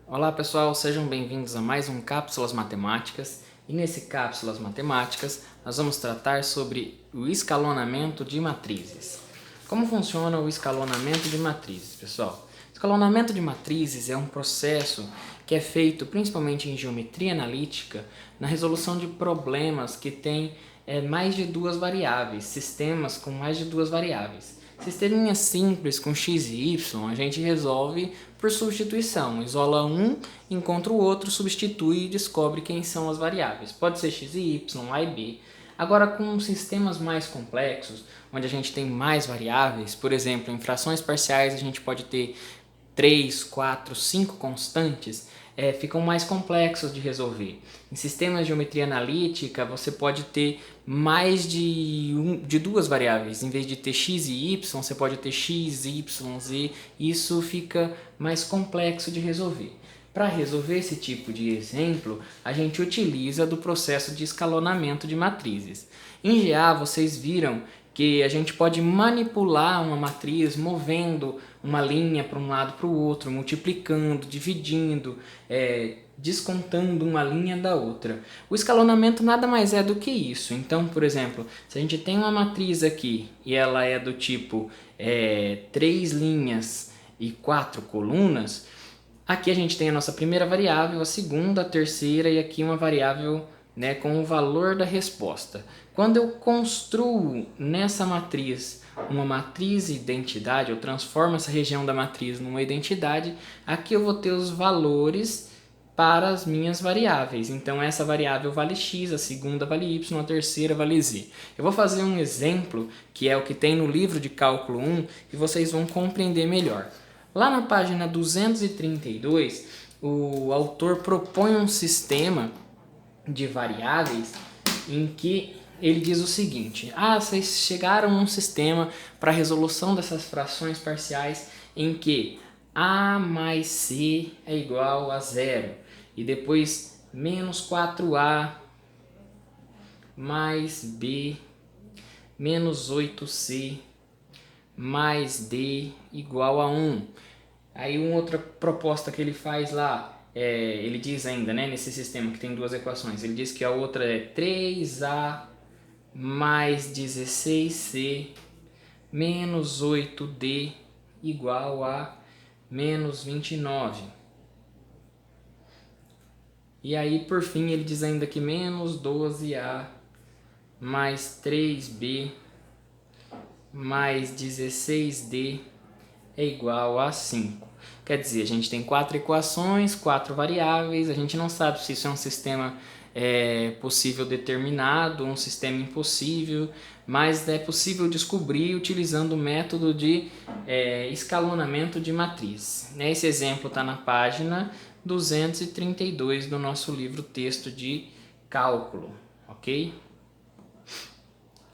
Olá pessoal, sejam bem-vindos a mais um Cápsulas Matemáticas e nesse Cápsulas Matemáticas nós vamos tratar sobre o escalonamento de matrizes. Como funciona o escalonamento de matrizes, pessoal? O escalonamento de matrizes é um processo que é feito principalmente em geometria analítica na resolução de problemas que têm mais de duas variáveis, sistemas com mais de duas variáveis. Sisteminha simples com x e y a gente resolve por substituição. Isola um, encontra o outro, substitui e descobre quem são as variáveis. Pode ser x e y, a e b. Agora com sistemas mais complexos, onde a gente tem mais variáveis, por exemplo, em frações parciais a gente pode ter 3, 4, 5 constantes, ficam mais complexos de resolver. Em sistemas de geometria analítica, você pode ter mais de duas variáveis. Em vez de ter x e y, você pode ter x, y, z. Isso fica mais complexo de resolver. Para resolver esse tipo de exemplo, a gente utiliza do processo de escalonamento de matrizes. Em GA, vocês viram que a gente pode manipular uma matriz movendo uma linha para um lado para o outro, multiplicando, dividindo, descontando uma linha da outra. O escalonamento nada mais é do que isso. Então, por exemplo, se a gente tem uma matriz aqui e ela é do tipo 3 linhas e 4 colunas, aqui a gente tem a nossa primeira variável, a segunda, a terceira e aqui uma variável com o valor da resposta. Quando eu construo nessa matriz uma matriz identidade, eu transformo essa região da matriz numa identidade, aqui eu vou ter os valores para as minhas variáveis. Então essa variável vale x, a segunda vale y, a terceira vale z. Eu vou fazer um exemplo, que é o que tem no livro de cálculo 1, e vocês vão compreender melhor. Lá na página 232, o autor propõe um sistema de variáveis em que ele diz o seguinte: vocês chegaram a um sistema para resolução dessas frações parciais em que a mais c é igual a zero e depois menos 4a mais b menos 8c mais d igual a 1. Aí uma outra proposta que ele faz lá, ele diz ainda, nesse sistema que tem duas equações, ele diz que a outra é 3a mais 16c menos 8d igual a menos 29. E aí, por fim, ele diz ainda que menos 12a mais 3b mais 16d é igual a 5. Quer dizer, a gente tem 4 equações, 4 variáveis, a gente não sabe se isso é um sistema possível determinado, um sistema impossível, mas é possível descobrir utilizando o método de escalonamento de matriz. Esse exemplo está na página 232 do nosso livro texto de cálculo, ok?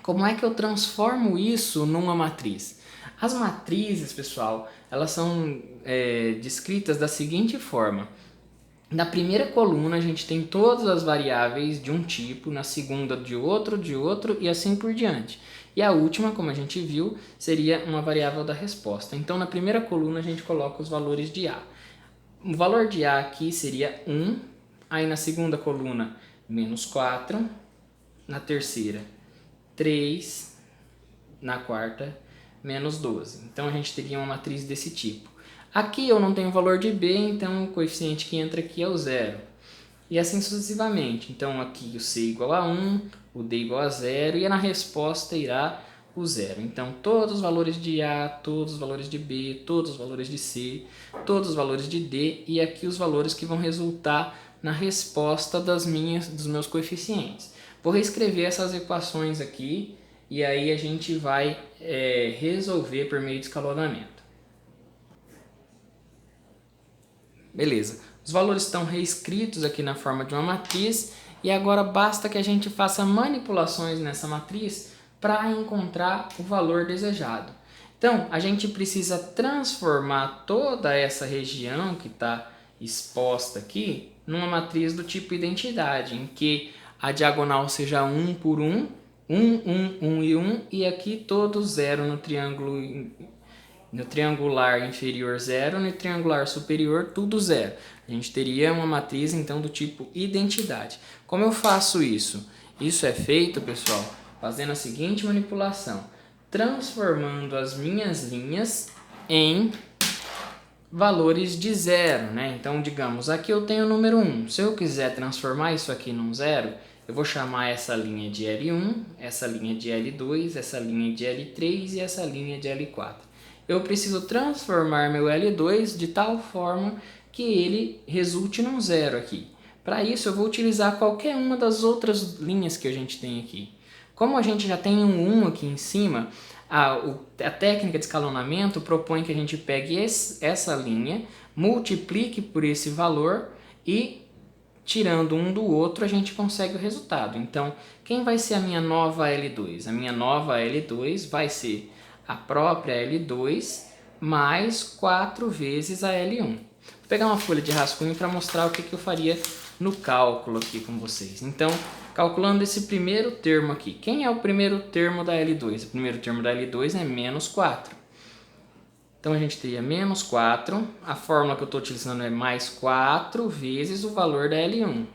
Como é que eu transformo isso numa matriz? As matrizes, pessoal, elas são descritas da seguinte forma. Na primeira coluna a gente tem todas as variáveis de um tipo, na segunda de outro e assim por diante. E a última, como a gente viu, seria uma variável da resposta. Então na primeira coluna a gente coloca os valores de A. O valor de A aqui seria 1, aí na segunda coluna menos 4, na terceira 3, na quarta menos 12. Então a gente teria uma matriz desse tipo. Aqui eu não tenho o valor de B, então o coeficiente que entra aqui é o zero. E assim sucessivamente. Então aqui o C igual a 1, o D igual a 0 e na resposta irá o zero. Então todos os valores de A, todos os valores de B, todos os valores de C, todos os valores de D e aqui os valores que vão resultar na resposta dos meus coeficientes. Vou reescrever essas equações aqui e aí a gente vai resolver por meio de escalonamento. Beleza, os valores estão reescritos aqui na forma de uma matriz e agora basta que a gente faça manipulações nessa matriz para encontrar o valor desejado. Então, a gente precisa transformar toda essa região que está exposta aqui numa matriz do tipo identidade, em que a diagonal seja 1 por 1, 1, 1, 1 e 1, e aqui todo zero no triângulo No triangular inferior 0, no triangular superior tudo 0. A gente teria uma matriz então do tipo identidade. Como eu faço isso? Isso é feito, pessoal, fazendo a seguinte manipulação, transformando as minhas linhas em valores de 0, né? Então, digamos, aqui eu tenho o número 1. Se eu quiser transformar isso aqui num 0, eu vou chamar essa linha de L1, essa linha de L2, essa linha de L3 e essa linha de L4. Eu preciso transformar meu L2 de tal forma que ele resulte num 0 aqui. Para isso, eu vou utilizar qualquer uma das outras linhas que a gente tem aqui. Como a gente já tem um 1 aqui em cima, a técnica de escalonamento propõe que a gente pegue essa linha, multiplique por esse valor e, tirando um do outro, a gente consegue o resultado. Então, quem vai ser a minha nova L2? A minha nova L2 vai ser a própria L2 mais 4 vezes a L1. Vou pegar uma folha de rascunho para mostrar o que eu faria no cálculo aqui com vocês. Então, calculando esse primeiro termo aqui. Quem é o primeiro termo da L2? O primeiro termo da L2 é menos 4. Então, a gente teria menos 4. A fórmula que eu estou utilizando é mais 4 vezes o valor da L1.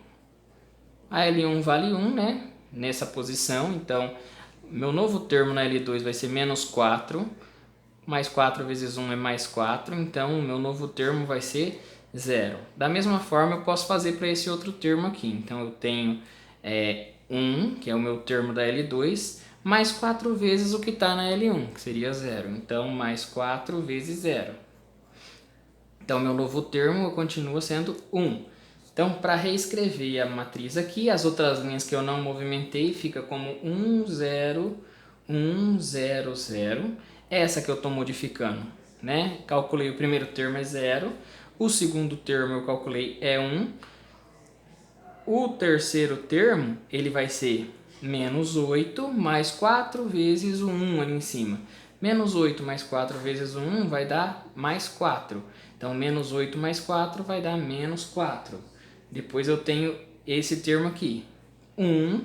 A L1 vale 1, né? Nessa posição. Então, meu novo termo na L2 vai ser menos 4. Mais 4 vezes 1 é mais 4. Então, o meu novo termo vai ser 0. Da mesma forma, eu posso fazer para esse outro termo aqui. Então, eu tenho 1, que é o meu termo da L2, mais 4 vezes o que está na L1, que seria 0. Então, mais 4 vezes 0. Então, meu novo termo continua sendo 1. Então, para reescrever a matriz aqui, as outras linhas que eu não movimentei fica como 1, 0, 1, 0, 0. Essa que eu estou modificando, né? Calculei o primeiro termo é 0, o segundo termo eu calculei é 1, o terceiro termo ele vai ser menos 8 mais 4 vezes o 1 ali em cima. Menos 8 mais 4 vezes o 1 vai dar mais 4. Então, menos 8 mais 4 vai dar menos 4. Depois eu tenho esse termo aqui. 1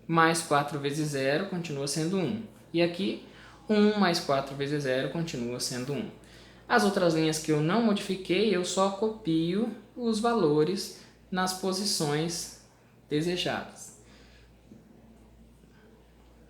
mais 4 vezes 0 continua sendo 1. E aqui, 1 mais 4 vezes 0 continua sendo 1. As outras linhas que eu não modifiquei, eu só copio os valores nas posições desejadas.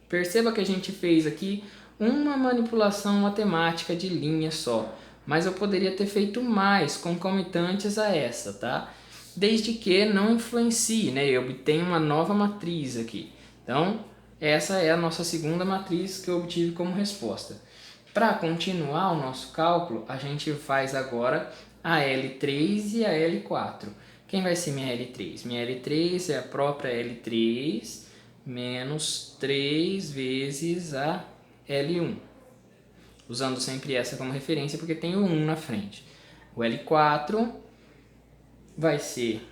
Perceba que a gente fez aqui uma manipulação matemática de linha só, mas eu poderia ter feito mais concomitantes a essa, tá? Desde que não influencie, né? Eu obtenho uma nova matriz aqui. Então, essa é a nossa segunda matriz que eu obtive como resposta. Para continuar o nosso cálculo, a gente faz agora a L3 e a L4. Quem vai ser minha L3? Minha L3 é a própria L3 menos 3 vezes a L1. Usando sempre essa como referência porque tem o 1 na frente. O L4 vai ser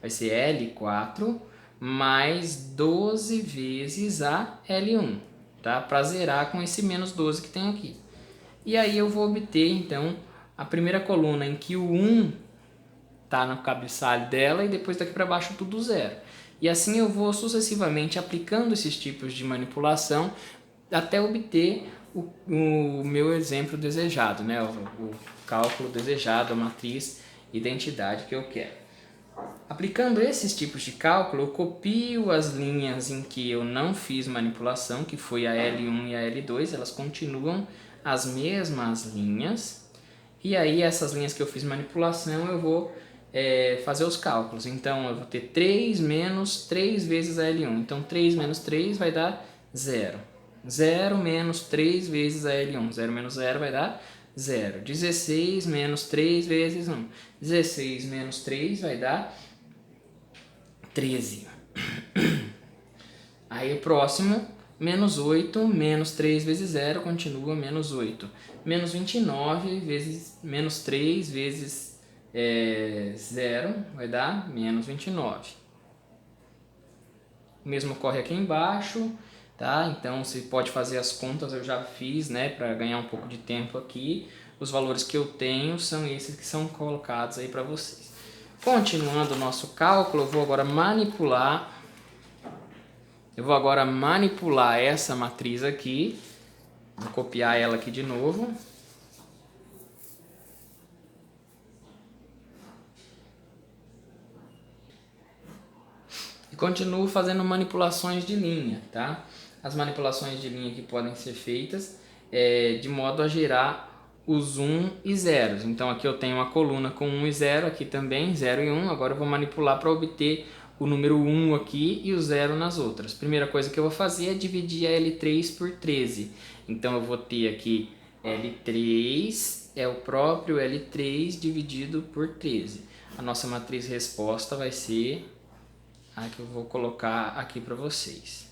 vai ser L4 mais 12 vezes a L1, tá? Para zerar com esse menos 12 que tem aqui. E aí eu vou obter, então, a primeira coluna em que o 1 está no cabeçalho dela e depois daqui para baixo tudo 0. E assim eu vou sucessivamente aplicando esses tipos de manipulação até obter o meu exemplo desejado, né? O cálculo desejado, a matriz identidade que eu quero. Aplicando esses tipos de cálculo, eu copio as linhas em que eu não fiz manipulação, que foi a L1 e a L2, elas continuam as mesmas linhas. E aí essas linhas que eu fiz manipulação, eu vou fazer os cálculos. Então, eu vou ter 3 menos 3 vezes a L1. Então, 3 menos 3 vai dar 0. 0 menos 3 vezes a L1. 0 menos 0 vai dar 0. 16 menos 3 vezes 1. 16 menos 3 vai dar 13. Aí o próximo, menos 8, menos 3 vezes 0, continua menos 8. Menos 29 vezes menos 3 vezes 0 vai dar menos 29. O mesmo ocorre aqui embaixo, tá? Então você pode fazer as contas, eu já fiz, né, para ganhar um pouco de tempo aqui. Os valores que eu tenho são esses que são colocados aí para vocês. Continuando o nosso cálculo, eu vou agora manipular essa matriz aqui Vou copiar ela aqui de novo. E continuo fazendo manipulações de linha, tá? As manipulações de linha que podem ser feitas de modo a gerar os 1 e zeros. Então aqui eu tenho uma coluna com 1 e 0, aqui também 0 e 1. Agora eu vou manipular para obter o número 1 aqui e o 0 nas outras. Primeira coisa que eu vou fazer é dividir a L3 por 13. Então eu vou ter aqui L3 é o próprio L3 dividido por 13. A nossa matriz resposta vai ser a que eu vou colocar aqui para vocês.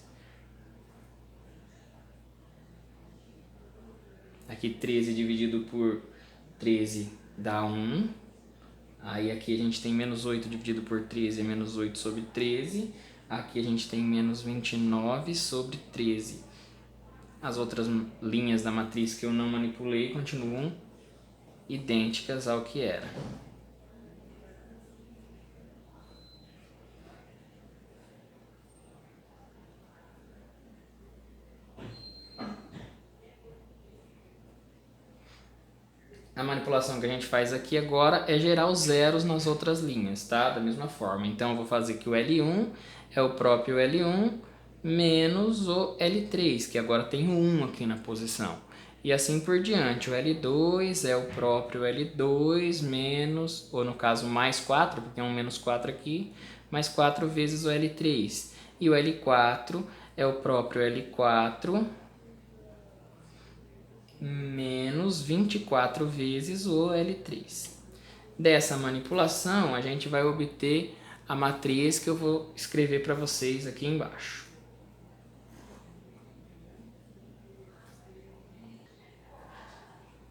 Aqui 13 dividido por 13 dá 1. Aí aqui a gente tem menos 8 dividido por 13 é menos 8 sobre 13. Aqui a gente tem menos 29 sobre 13. As outras linhas da matriz que eu não manipulei continuam idênticas ao que era. A manipulação que a gente faz aqui agora é gerar os zeros nas outras linhas, tá? Da mesma forma. Então eu vou fazer que o L1 é o próprio L1 menos o L3, que agora tem o 1 aqui na posição. E assim por diante. O L2 é o próprio L2 menos, ou no caso mais 4, porque tem um menos 4 aqui, mais 4 vezes o L3. E o L4 é o próprio L4 menos 24 vezes o L3. Dessa manipulação, a gente vai obter a matriz que eu vou escrever para vocês aqui embaixo.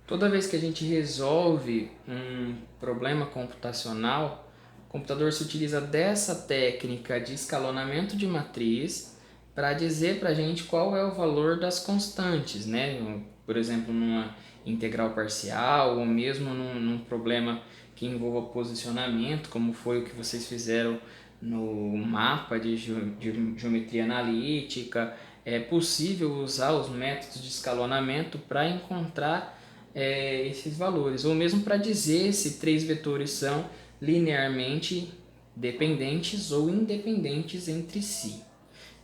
Toda vez que a gente resolve um problema computacional, o computador se utiliza dessa técnica de escalonamento de matriz para dizer para a gente qual é o valor das constantes, né? Por exemplo, numa integral parcial ou mesmo num problema que envolva posicionamento, como foi o que vocês fizeram no mapa de geometria analítica. É possível usar os métodos de escalonamento para encontrar esses valores, ou mesmo para dizer se três vetores são linearmente dependentes ou independentes entre si.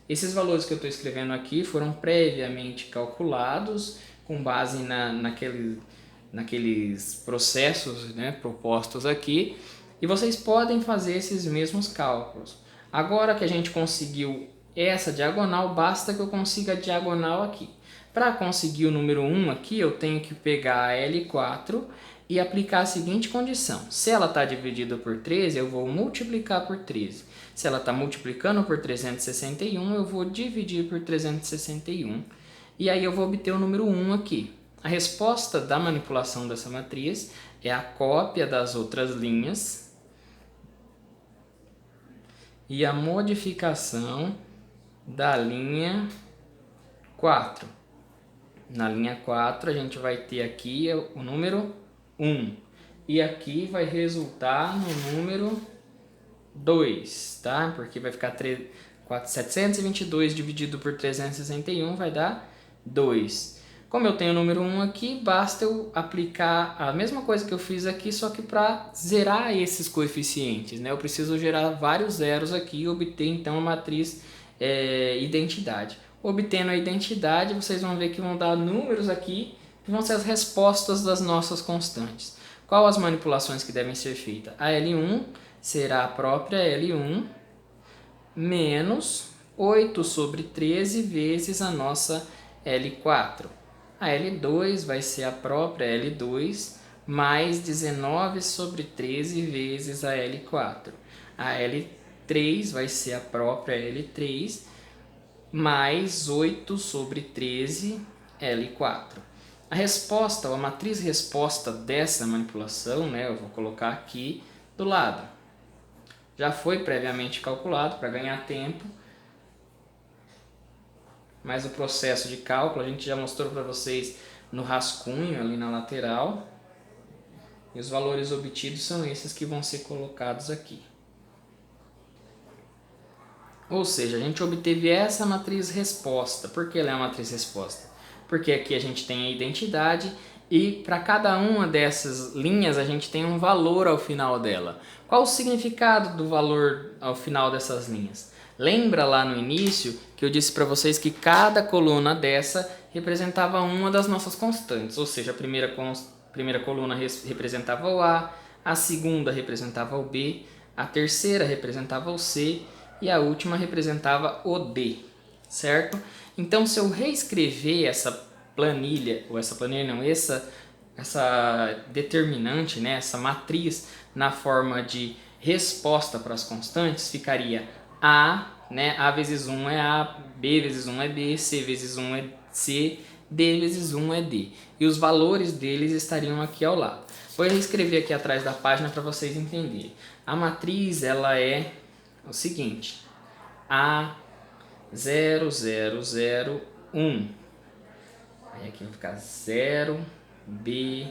Esses valores que eu estou escrevendo aqui foram previamente calculados com base naqueles processos, né, propostos aqui, e vocês podem fazer esses mesmos cálculos. Agora que a gente conseguiu essa diagonal, basta que eu consiga a diagonal aqui. Para conseguir o número 1 aqui, eu tenho que pegar a L4 e aplicar a seguinte condição. Se ela está dividida por 13, eu vou multiplicar por 13. Se ela está multiplicando por 361, eu vou dividir por 361. E aí eu vou obter o número 1 aqui. A resposta da manipulação dessa matriz é a cópia das outras linhas e a modificação da linha 4. Na linha 4 a gente vai ter aqui o número 1 e aqui vai resultar no número 2, tá? Porque vai ficar 722 dividido por 361 vai dar 2. Como eu tenho o número 1 aqui, basta eu aplicar a mesma coisa que eu fiz aqui, só que para zerar esses coeficientes, né? Eu preciso gerar vários zeros aqui e obter então a matriz identidade. Obtendo a identidade, vocês vão ver que vão dar números aqui, que vão ser as respostas das nossas constantes. Qual as manipulações que devem ser feitas? A L1 será a própria L1 menos 8 sobre 13 vezes a nossa L4. A L2 vai ser a própria L2 mais 19 sobre 13 vezes a L4. A L3 vai ser a própria L3 mais 8 sobre 13 L4. A resposta, ou a matriz resposta dessa manipulação, né, eu vou colocar aqui do lado. Já foi previamente calculado para ganhar tempo, mas o processo de cálculo a gente já mostrou para vocês no rascunho ali na lateral. E os valores obtidos são esses que vão ser colocados aqui. Ou seja, a gente obteve essa matriz resposta. Por que ela é uma matriz resposta? porque aqui a gente tem a identidade e para cada uma dessas linhas a gente tem um valor ao final dela. Qual o significado do valor ao final dessas linhas? Lembra lá no início que eu disse para vocês que cada coluna dessa representava uma das nossas constantes, ou seja, a primeira coluna representava o A segunda representava o B, a terceira representava o C e a última representava o D, certo? Então, se eu reescrever essa planilha, ou essa determinante, né, essa matriz na forma de resposta para as constantes, ficaria A, né, A vezes 1 é A, B vezes 1 é B, C vezes 1 é C, D vezes 1 é D. E os valores deles estariam aqui ao lado. Vou escrever aqui atrás da página para vocês entenderem. A matriz ela é o seguinte: A0001. Aí aqui vai ficar 0, B,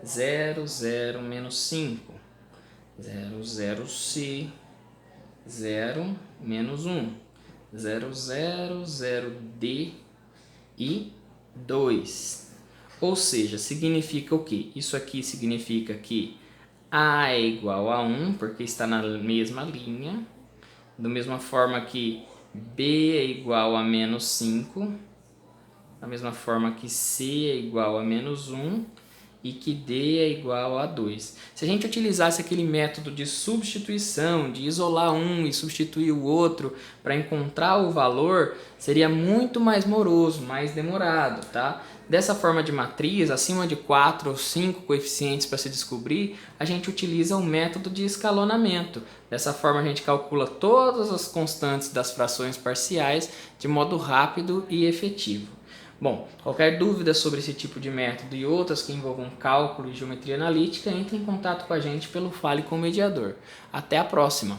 00 menos 5, 00C, 0 menos 1, 000D e 2. Ou seja, significa o quê? Isso aqui significa que A é igual a 1, porque está na mesma linha. Da mesma forma que B é igual a menos 5. Da mesma forma que C é igual a menos 1 e que D é igual a 2. Se a gente utilizasse aquele método de substituição, de isolar um e substituir o outro para encontrar o valor, seria muito mais moroso, mais demorado, tá? Dessa forma de matriz, acima de 4 ou 5 coeficientes para se descobrir, a gente utiliza o método de escalonamento. Dessa forma a gente calcula todas as constantes das frações parciais de modo rápido e efetivo. Bom, qualquer dúvida sobre esse tipo de método e outras que envolvam cálculo e geometria analítica, entre em contato com a gente pelo Fale com o Mediador. Até a próxima!